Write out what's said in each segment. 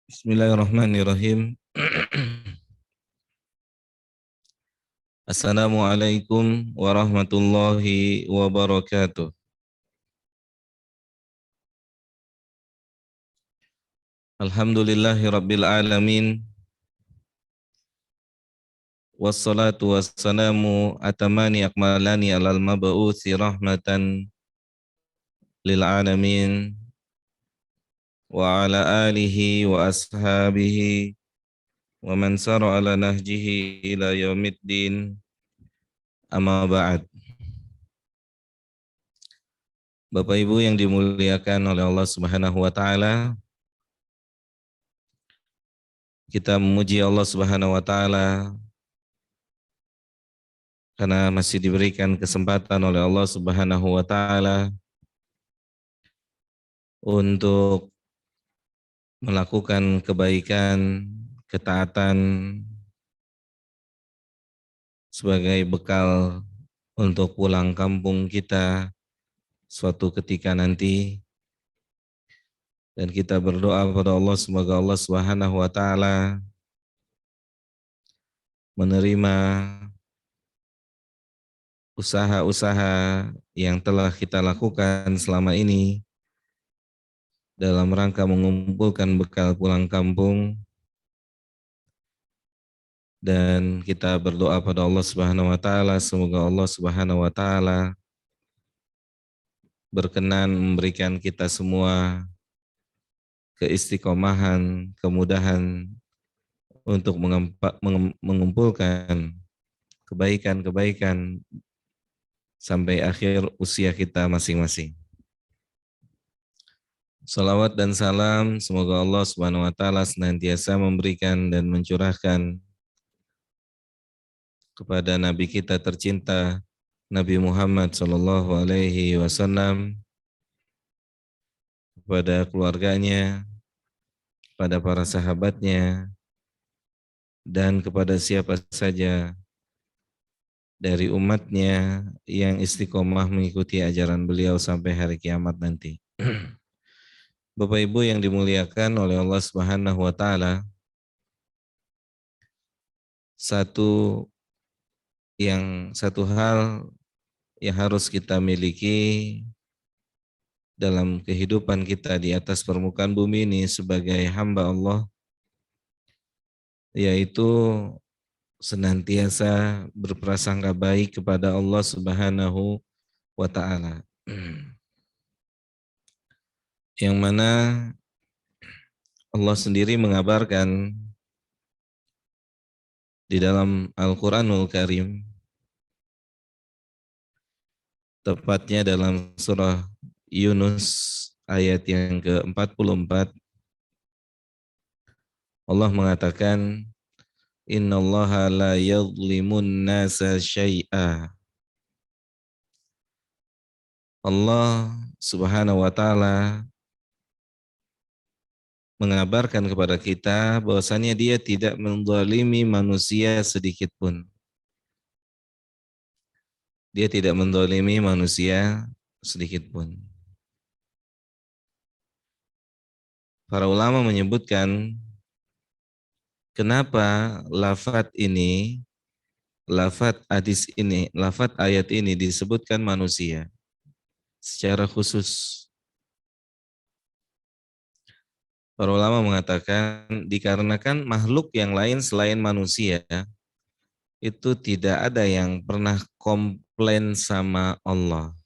Bismillahirrahmanirrahim. Assalamualaikum warahmatullahi wabarakatuh. Alhamdulillahi rabbil alamin. Wassalatu wassalamu atamani akmalani alal mab'uthi rahmatan lil alamin wa ala alihi wa ashabihi wa man sara ala nahjihi ila yaumiddin. Amma ba'd. Bapak Ibu yang dimuliakan oleh Allah Subhanahu wa taala, kita memuji Allah Subhanahu wa taala karena masih diberikan kesempatan oleh Allah Subhanahu wa taala untuk melakukan kebaikan, ketaatan sebagai bekal untuk pulang kampung kita suatu ketika nanti. Dan kita berdoa kepada Allah semoga Allah Subhanahu wa taala menerima usaha-usaha yang telah kita lakukan selama ini dalam rangka mengumpulkan bekal pulang kampung, dan kita berdoa pada Allah Subhanahu wa taala semoga Allah Subhanahu wa taala berkenan memberikan kita semua keistiqomahan, kemudahan untuk mengumpulkan kebaikan-kebaikan sampai akhir usia kita masing-masing. Salawat dan salam semoga Allah Subhanahu wa taala senantiasa memberikan dan mencurahkan kepada Nabi kita tercinta Nabi Muhammad sallallahu alaihi wasallam, kepada keluarganya, kepada para sahabatnya, dan kepada siapa saja dari umatnya yang istiqomah mengikuti ajaran beliau sampai hari kiamat nanti. Bapak Ibu yang dimuliakan oleh Allah Subhanahu wa taala, satu hal yang harus kita miliki dalam kehidupan kita di atas permukaan bumi ini sebagai hamba Allah, yaitu senantiasa berprasangka baik kepada Allah Subhanahu wa taala. Yang mana Allah sendiri mengabarkan di dalam Al-Qur'anul Karim, tepatnya dalam surah Yunus ayat yang ke-44, Allah mengatakan, innallaha la yadhlimun nasa syai'a. Allah Subhanahu wa taala mengabarkan kepada kita bahwasanya Dia tidak menzalimi manusia sedikit pun. Dia tidak menzalimi manusia sedikit pun. Para ulama menyebutkan kenapa lafaz ayat ini disebutkan manusia secara khusus. Para ulama mengatakan dikarenakan makhluk yang lain selain manusia itu tidak ada yang pernah komplain sama Allah.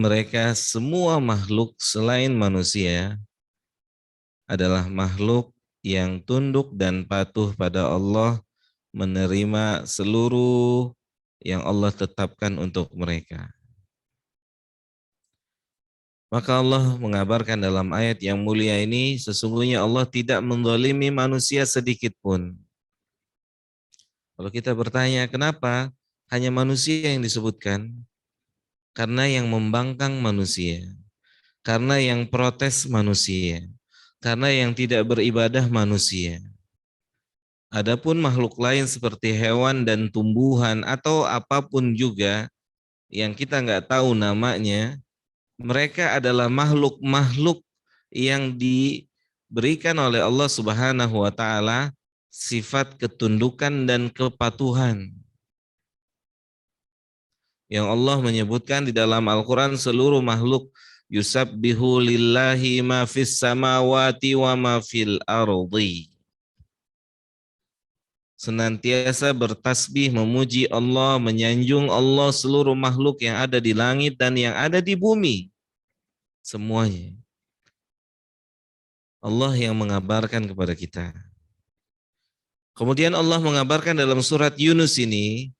Mereka semua makhluk selain manusia adalah makhluk yang tunduk dan patuh pada Allah, menerima seluruh yang Allah tetapkan untuk mereka. Maka Allah mengabarkan dalam ayat yang mulia ini, sesungguhnya Allah tidak menzalimi manusia sedikit pun. Kalau kita bertanya, kenapa hanya manusia yang disebutkan? Karena yang membangkang manusia, karena yang protes manusia, karena yang tidak beribadah manusia. Adapun makhluk lain seperti hewan dan tumbuhan atau apapun juga yang kita nggak tahu namanya, mereka adalah makhluk-makhluk yang diberikan oleh Allah Subhanahu wa taala sifat ketundukan dan kepatuhan. Yang Allah menyebutkan di dalam Al-Qur'an seluruh makhluk yusabbihu lillahi ma fis samawati wa ma fil ardi. Senantiasa bertasbih memuji Allah, menyanjung Allah seluruh makhluk yang ada di langit dan yang ada di bumi. Semuanya. Allah yang mengabarkan kepada kita. Kemudian Allah mengabarkan dalam surat Yunus ini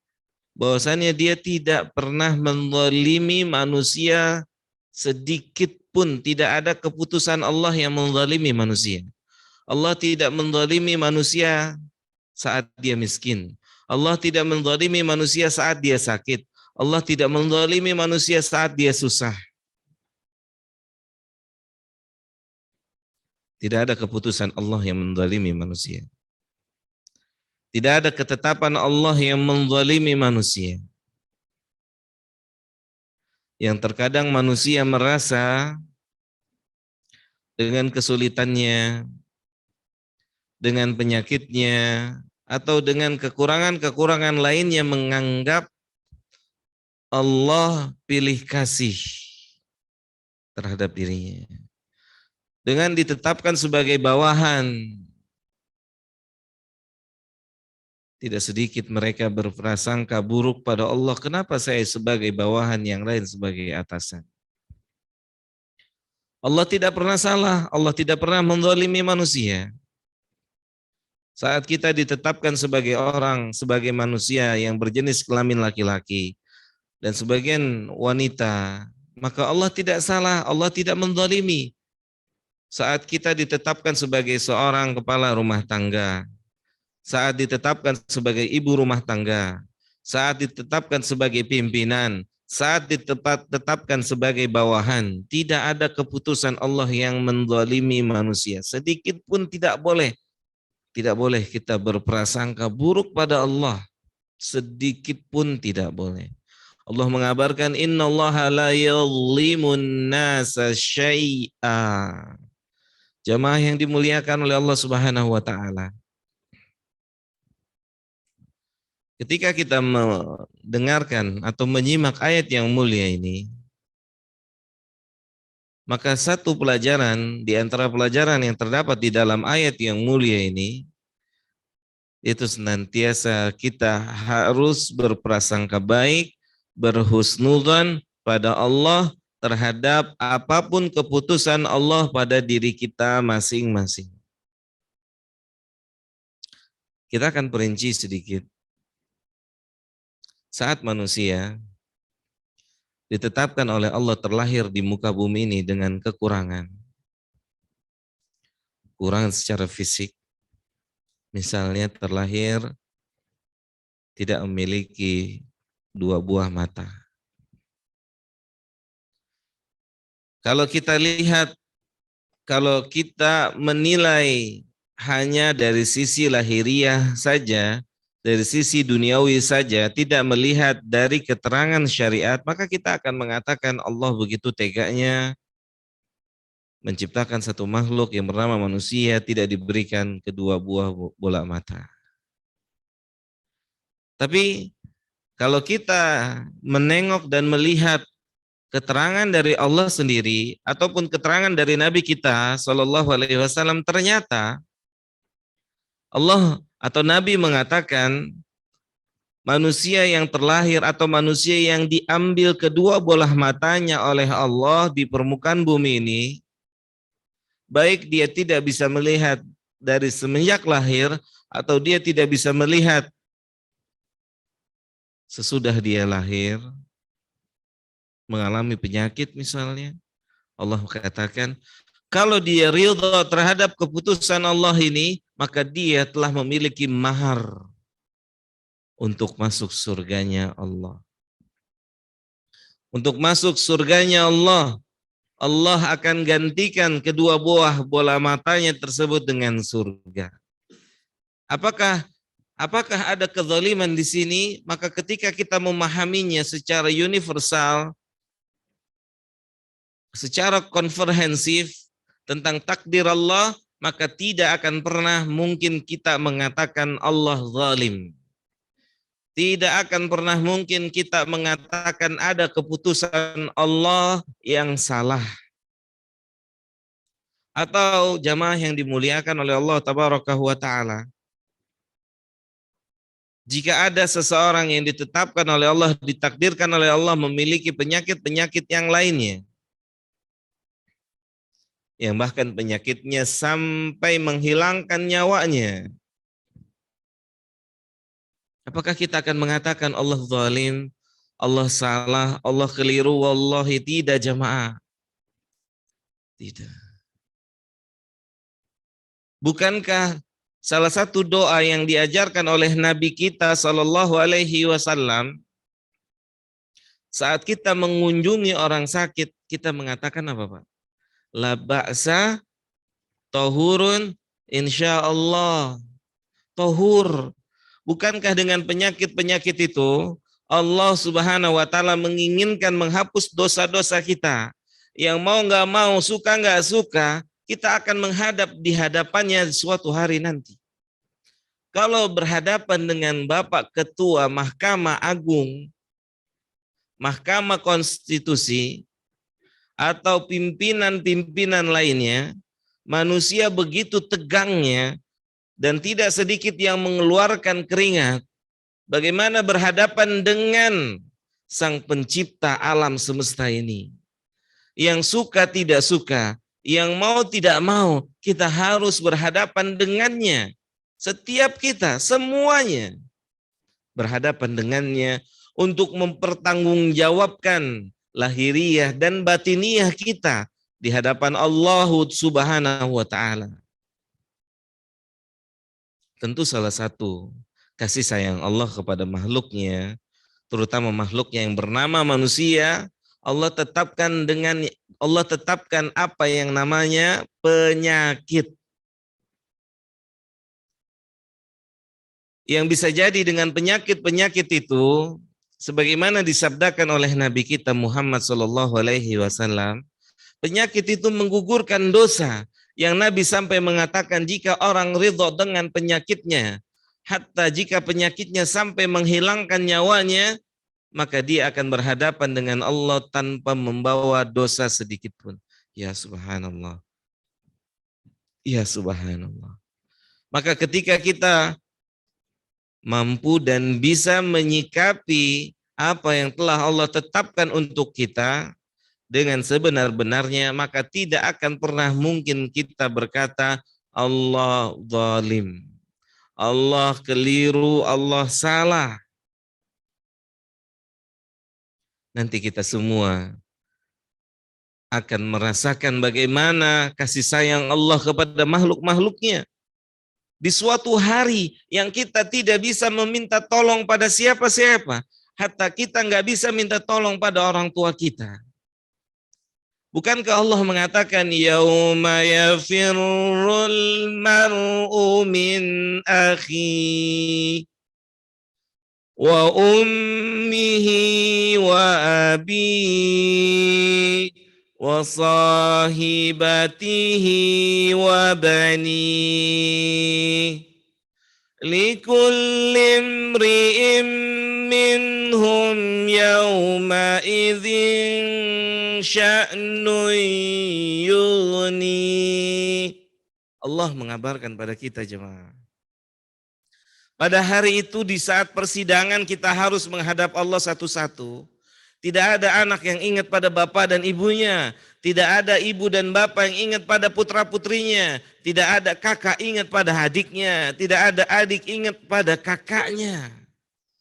bahwasannya dia tidak pernah menzalimi manusia sedikit pun. Tidak ada keputusan Allah yang menzalimi manusia. Allah tidak menzalimi manusia saat dia miskin. Allah tidak menzalimi manusia saat dia sakit. Allah tidak menzalimi manusia saat dia susah. Tidak ada keputusan Allah yang menzalimi manusia. Tidak ada ketetapan Allah yang menzalimi manusia. Yang terkadang manusia merasa dengan kesulitannya, dengan penyakitnya, atau dengan kekurangan-kekurangan lainnya menganggap Allah pilih kasih terhadap dirinya. Dengan ditetapkan sebagai bawahan, tidak sedikit mereka berprasangka buruk pada Allah. Kenapa saya sebagai bawahan, yang lain sebagai atasan? Allah tidak pernah salah, Allah tidak pernah menzalimi manusia. Saat kita ditetapkan sebagai orang, sebagai manusia yang berjenis kelamin laki-laki dan sebagian wanita, maka Allah tidak salah, Allah tidak menzalimi. Saat kita ditetapkan sebagai seorang kepala rumah tangga, saat ditetapkan sebagai ibu rumah tangga, saat ditetapkan sebagai pimpinan, saat ditetapkan sebagai bawahan, tidak ada keputusan Allah yang menzalimi manusia. Sedikit pun tidak boleh. Tidak boleh kita berprasangka buruk pada Allah. Sedikit pun tidak boleh. Allah mengabarkan innallaha la yadhlimun nasa syai'a. Jamaah yang dimuliakan oleh Allah Subhanahu wa taala. Ketika kita mendengarkan atau menyimak ayat yang mulia ini, maka satu pelajaran di antara pelajaran yang terdapat di dalam ayat yang mulia ini, itu senantiasa kita harus berprasangka baik, berhusnudzon pada Allah terhadap apapun keputusan Allah pada diri kita masing-masing. Kita akan perinci sedikit. Saat manusia ditetapkan oleh Allah terlahir di muka bumi ini dengan kekurangan. Kekurangan secara fisik. Misalnya terlahir tidak memiliki dua buah mata. Kalau kita lihat, kalau kita menilai hanya dari sisi lahiriah saja, dari sisi duniawi saja, tidak melihat dari keterangan syariat, maka kita akan mengatakan Allah begitu teganya menciptakan satu makhluk yang bernama manusia tidak diberikan kedua buah bola mata. Tapi kalau kita menengok dan melihat keterangan dari Allah sendiri ataupun keterangan dari Nabi kita Shallallahu Alaihi Wasallam, ternyata Allah atau Nabi mengatakan manusia yang terlahir atau manusia yang diambil kedua bola matanya oleh Allah di permukaan bumi ini, baik dia tidak bisa melihat dari semenjak lahir atau dia tidak bisa melihat sesudah dia lahir, mengalami penyakit misalnya, Allah katakan, kalau dia ridha terhadap keputusan Allah ini, maka dia telah memiliki mahar untuk masuk surganya Allah. Untuk masuk surganya Allah, Allah akan gantikan kedua buah bola matanya tersebut dengan surga. Apakah ada kezaliman di sini? Maka ketika kita memahaminya secara universal, secara komprehensif, tentang takdir Allah, maka tidak akan pernah mungkin kita mengatakan Allah zalim. Tidak akan pernah mungkin kita mengatakan ada keputusan Allah yang salah. Atau jamaah yang dimuliakan oleh Allah Tabaraka wa Ta'ala, jika ada seseorang yang ditetapkan oleh Allah, ditakdirkan oleh Allah memiliki penyakit-penyakit yang lainnya, yang bahkan penyakitnya sampai menghilangkan nyawanya, apakah kita akan mengatakan Allah zalim, Allah salah, Allah keliru? Wallahi tidak jamaah. Tidak. Bukankah salah satu doa yang diajarkan oleh Nabi kita Sallallahu Alaihi Wasallam saat kita mengunjungi orang sakit, kita mengatakan apa Pak? La ba'sa tahurun insyaallah. Tahur. Bukankah dengan penyakit-penyakit itu Allah Subhanahu wa Ta'ala menginginkan menghapus dosa-dosa kita? Yang mau nggak mau, suka nggak suka, kita akan menghadap di hadapannya suatu hari nanti. Kalau berhadapan dengan Bapak Ketua Mahkamah Agung, Mahkamah Konstitusi, atau pimpinan-pimpinan lainnya, manusia begitu tegangnya dan tidak sedikit yang mengeluarkan keringat. Bagaimana berhadapan dengan Sang Pencipta alam semesta ini? Yang suka tidak suka, yang mau tidak mau, kita harus berhadapan dengannya. Setiap kita, semuanya berhadapan dengannya untuk mempertanggungjawabkan lahiriah dan batiniah kita di hadapan Allah Subhanahu wa Ta'ala. Tentu salah satu kasih sayang Allah kepada makhluknya, terutama makhluknya yang bernama manusia, Allah tetapkan apa yang namanya penyakit. Yang bisa jadi dengan penyakit-penyakit itu, sebagaimana disabdakan oleh Nabi kita Muhammad SAW, penyakit itu menggugurkan dosa. Yang Nabi sampai mengatakan jika orang ridho dengan penyakitnya, hatta jika penyakitnya sampai menghilangkan nyawanya, maka dia akan berhadapan dengan Allah tanpa membawa dosa sedikit pun. Ya subhanallah. Ya subhanallah. Maka ketika kita mampu dan bisa menyikapi apa yang telah Allah tetapkan untuk kita dengan sebenar-benarnya, maka tidak akan pernah mungkin kita berkata Allah zalim, Allah keliru, Allah salah. Nanti kita semua akan merasakan bagaimana kasih sayang Allah kepada makhluk-makhluknya. Di suatu hari yang kita tidak bisa meminta tolong pada siapa-siapa, hatta kita nggak bisa minta tolong pada orang tua kita. Bukankah Allah mengatakan yauma yafirrul mar'u min akhi wa ummihi wa abi wa sahibatihi wa bani likulli imri'in minhum yawma idzin sya'nun yughni. Allah mengabarkan pada kita jemaah. Pada hari itu di saat persidangan kita harus menghadap Allah satu-satu. Tidak ada anak yang ingat pada bapak dan ibunya. Tidak ada ibu dan bapak yang ingat pada putra-putrinya. Tidak ada kakak ingat pada adiknya. Tidak ada adik ingat pada kakaknya.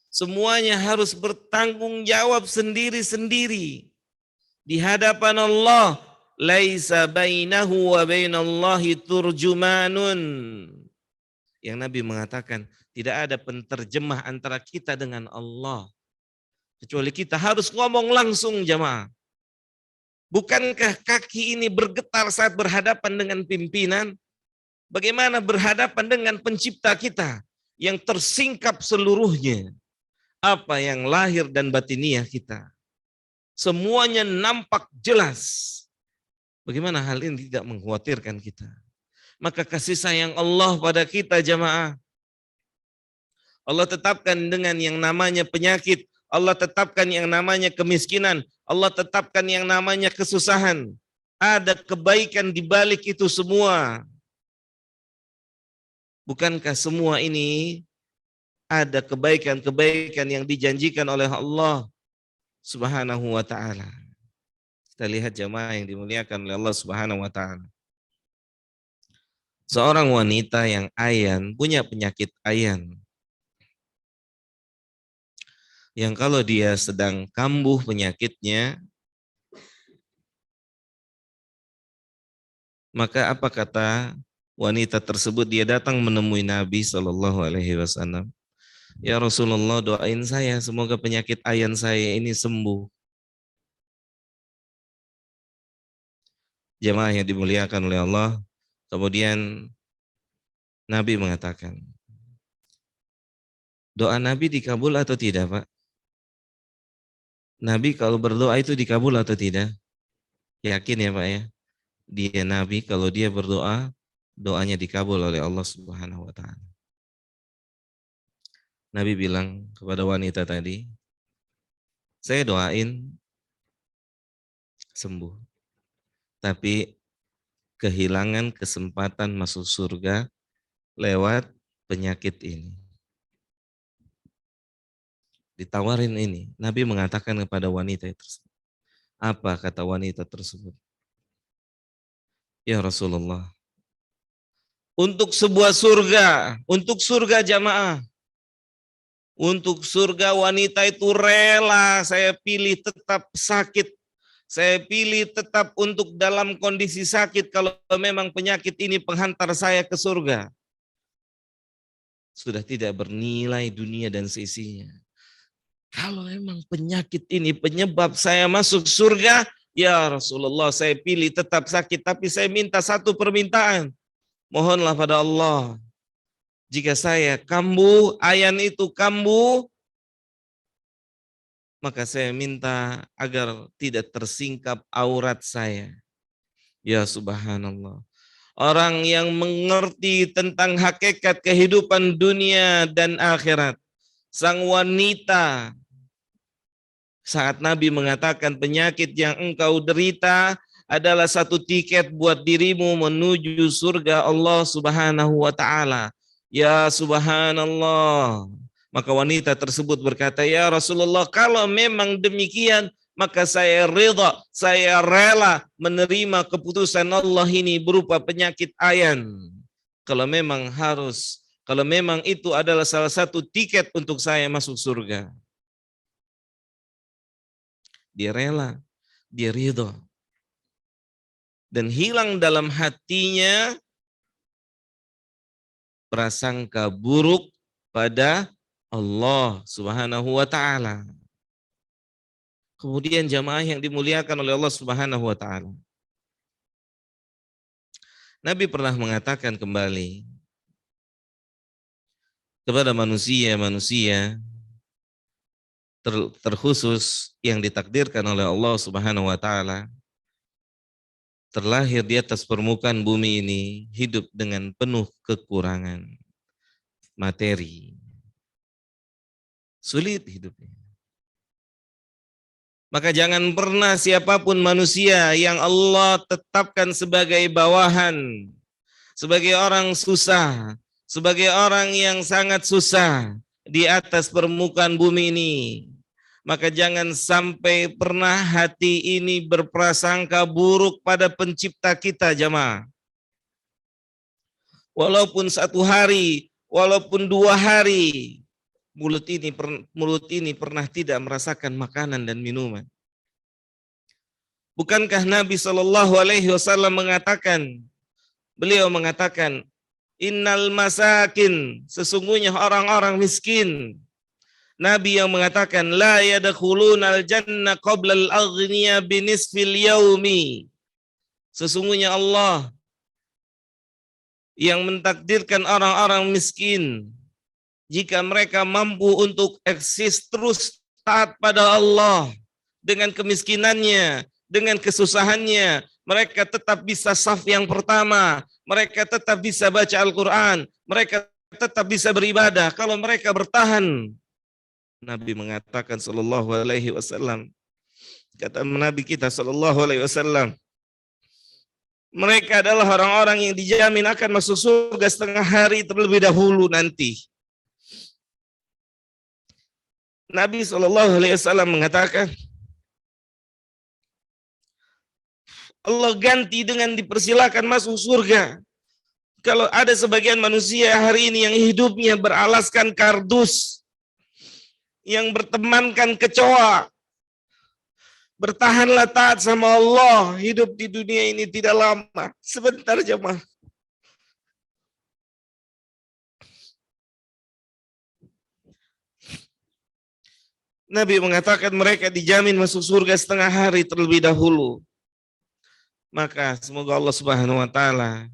Semuanya harus bertanggung jawab sendiri-sendiri. Di hadapan Allah. Laisa bainahu wa bainallahi turjumanun. Yang Nabi mengatakan tidak ada penterjemah antara kita dengan Allah. Kecuali kita harus ngomong langsung jamaah. Bukankah kaki ini bergetar saat berhadapan dengan pimpinan? Bagaimana berhadapan dengan pencipta kita yang tersingkap seluruhnya? Apa yang lahir dan batiniah kita? Semuanya nampak jelas. Bagaimana hal ini tidak mengkhawatirkan kita? Maka kasih sayang Allah pada kita jamaah, Allah tetapkan dengan yang namanya penyakit, Allah tetapkan yang namanya kemiskinan, Allah tetapkan yang namanya kesusahan. Ada kebaikan di balik itu semua. Bukankah semua ini ada kebaikan-kebaikan yang dijanjikan oleh Allah Subhanahu wa taala? Kita lihat jamaah yang dimuliakan oleh Allah Subhanahu wa taala. Seorang wanita yang ayan, punya penyakit ayan, yang kalau dia sedang kambuh penyakitnya, maka apa kata wanita tersebut? Dia datang menemui Nabi Shallallahu Alaihi Wasallam. Ya Rasulullah, doain saya semoga penyakit ayan saya ini sembuh. Jemaah yang dimuliakan oleh Allah. Kemudian Nabi mengatakan, doa Nabi dikabul atau tidak, Pak? Nabi kalau berdoa itu dikabul atau tidak? Yakin ya, Pak ya? Dia Nabi kalau dia berdoa, doanya dikabul oleh Allah Subhanahu wa taala. Nabi bilang kepada wanita tadi, saya doain sembuh. Tapi kehilangan kesempatan masuk surga lewat penyakit ini. Ditawarin ini, Nabi mengatakan kepada wanita itu. Apa kata wanita tersebut? Ya Rasulullah, untuk sebuah surga, untuk surga jamaah, untuk surga wanita itu rela saya pilih tetap sakit. Saya pilih tetap untuk dalam kondisi sakit kalau memang penyakit ini penghantar saya ke surga. Sudah tidak bernilai dunia dan seisinya. Kalau memang penyakit ini penyebab saya masuk surga, ya Rasulullah saya pilih tetap sakit, tapi saya minta satu permintaan. Mohonlah pada Allah, jika saya kambuh, ayan itu kambuh, maka saya minta agar tidak tersingkap aurat saya. Ya subhanallah. Orang yang mengerti tentang hakikat kehidupan dunia dan akhirat. Sang wanita, saat Nabi mengatakan penyakit yang engkau derita adalah satu tiket buat dirimu menuju surga Allah Subhanahu wa taala. Ya subhanallah. Maka wanita tersebut berkata, ya Rasulullah, kalau memang demikian, maka saya rela, saya rela menerima keputusan Allah ini berupa penyakit ayan. Kalau memang itu adalah salah satu tiket untuk saya masuk surga. Dia rela, dia ridho. Dan hilang dalam hatinya prasangka buruk pada Allah Subhanahu wa taala. Kemudian jamaah yang dimuliakan oleh Allah Subhanahu wa taala. Nabi pernah mengatakan kembali kepada manusia-manusia terkhusus yang ditakdirkan oleh Allah Subhanahu wa taala terlahir di atas permukaan bumi ini hidup dengan penuh kekurangan materi. Sulit hidupnya. Maka jangan pernah siapapun manusia yang Allah tetapkan sebagai bawahan, sebagai orang susah, sebagai orang yang sangat susah di atas permukaan bumi ini, maka jangan sampai pernah hati ini berprasangka buruk pada pencipta kita jamaah. Walaupun satu hari, walaupun 2 hari, mulut ini pernah tidak merasakan makanan dan minuman. Bukankah Nabi Shallallahu Alaihi Wasallam beliau mengatakan, innal masakin, sesungguhnya orang-orang miskin. Nabi yang mengatakan, la yadkhulunal jannah qabla al-aghniya binisfil yaumi. Sesungguhnya Allah yang mentakdirkan orang-orang miskin, jika mereka mampu untuk eksis terus taat pada Allah dengan kemiskinannya, dengan kesusahannya, mereka tetap bisa saf yang pertama, mereka tetap bisa baca Al-Quran, mereka tetap bisa beribadah kalau mereka bertahan. Nabi mengatakan sallallahu alaihi wasallam, kata Nabi kita sallallahu alaihi wasallam, mereka adalah orang-orang yang dijamin akan masuk surga setengah hari terlebih dahulu nanti. Nabi sallallahu alaihi wasallam mengatakan, Allah ganti dengan dipersilakan masuk surga. Kalau ada sebagian manusia hari ini yang hidupnya beralaskan kardus, yang bertemankan kecoa, bertahanlah taat sama Allah. Hidup di dunia ini tidak lama. Sebentar jemaah. Nabi mengatakan mereka dijamin masuk surga setengah hari terlebih dahulu. Maka semoga Allah Subhanahu wa taala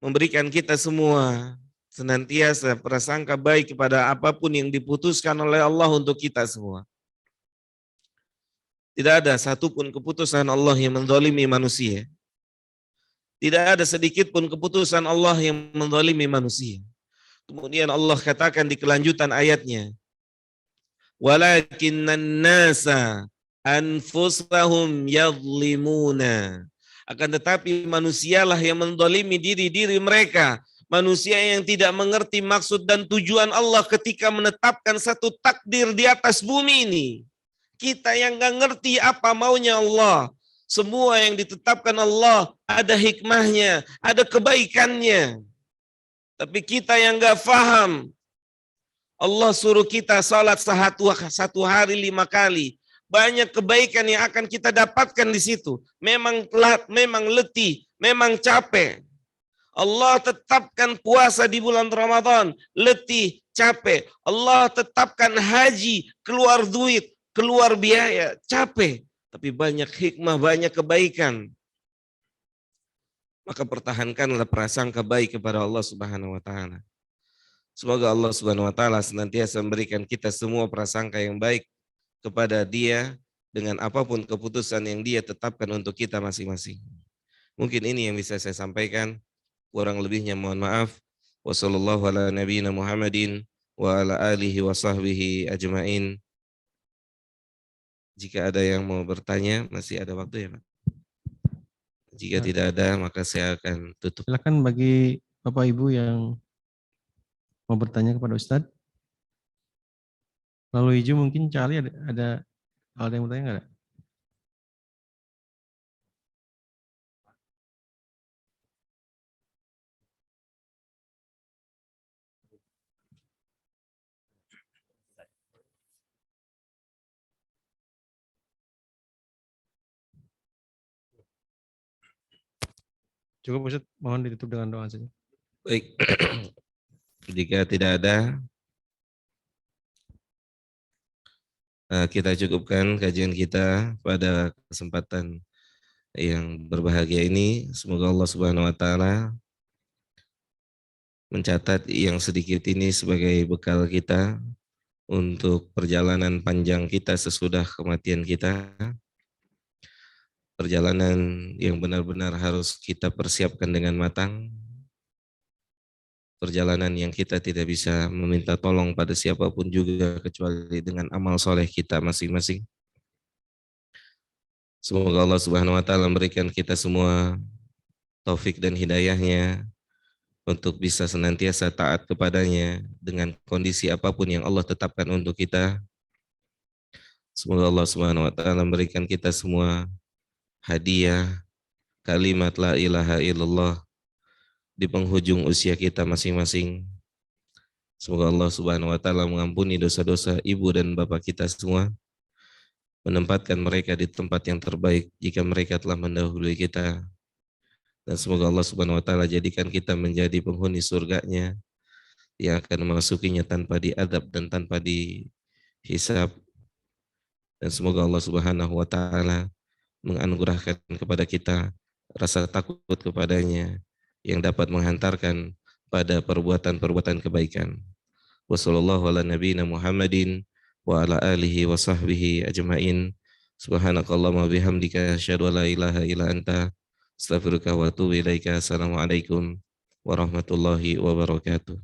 memberikan kita semua senantiasa prasangka baik kepada apapun yang diputuskan oleh Allah untuk kita semua. Tidak ada satupun keputusan Allah yang menzalimi manusia. Tidak ada sedikit pun keputusan Allah yang menzalimi manusia. Kemudian Allah katakan di kelanjutan ayatnya, walakinnan nasa anfusahum yadhlimuna. Akan tetapi manusialah yang menzalimi diri-diri mereka. Manusia yang tidak mengerti maksud dan tujuan Allah ketika menetapkan satu takdir di atas bumi ini. Kita yang nggak ngerti apa maunya Allah. Semua yang ditetapkan Allah ada hikmahnya, ada kebaikannya. Tapi kita yang nggak paham, Allah suruh kita salat satu hari 5 kali. Banyak kebaikan yang akan kita dapatkan di situ. Memang telat, memang letih, memang capek. Allah tetapkan puasa di bulan Ramadan, letih, capek. Allah tetapkan haji, keluar duit, keluar biaya, capek. Tapi banyak hikmah, banyak kebaikan. Maka pertahankanlah prasangka baik kepada Allah Subhanahu wa taala. Semoga Allah Subhanahu wa taala senantiasa memberikan kita semua prasangka yang baik kepada Dia dengan apapun keputusan yang Dia tetapkan untuk kita masing-masing. Mungkin ini yang bisa saya sampaikan. Kurang lebihnya mohon maaf. Wassallallahu ala nabiyina Muhammadin wa ala alihi wa sahbihi ajmain. Jika ada yang mau bertanya, masih ada waktu ya, Pak? Jika tidak ada, maka saya akan tutup. Silakan bagi Bapak Ibu yang mau bertanya kepada Ustadz. Lalu hijau mungkin Charlie ada yang bertanya nggak ada? Cukup Ustadz, mohon ditutup dengan doa saja. Baik, jika tidak ada, kita cukupkan kajian kita pada kesempatan yang berbahagia ini. Semoga Allah Subhanahu wa taala mencatat yang sedikit ini sebagai bekal kita untuk perjalanan panjang kita sesudah kematian kita. Perjalanan yang benar-benar harus kita persiapkan dengan matang. Perjalanan yang kita tidak bisa meminta tolong pada siapapun juga kecuali dengan amal soleh kita masing-masing. Semoga Allah Subhanahu wa taala memberikan kita semua taufik dan hidayahnya untuk bisa senantiasa taat kepadanya dengan kondisi apapun yang Allah tetapkan untuk kita. Semoga Allah Subhanahu wa taala memberikan kita semua hadiah kalimat la ilaha illallah di penghujung usia kita masing-masing. Semoga Allah Subhanahu wa taala mengampuni dosa-dosa ibu dan bapak kita semua, menempatkan mereka di tempat yang terbaik jika mereka telah mendahului kita. Dan semoga Allah Subhanahu wa taala jadikan kita menjadi penghuni surganya yang akan memasukinya tanpa diadab dan tanpa dihisab. Dan semoga Allah Subhanahu wa taala menganugerahkan kepada kita rasa takut kepadanya yang dapat menghantarkan pada perbuatan-perbuatan kebaikan. Wassallallahu ala nabiyina Muhammadin wa ala alihi wa sahbihi ajmain. Subhanakallahumma bihamdika asyhadu an la ilaha illa anta astaghfiruka wa atubu ilaika. Assalamualaikum warahmatullahi wabarakatuh.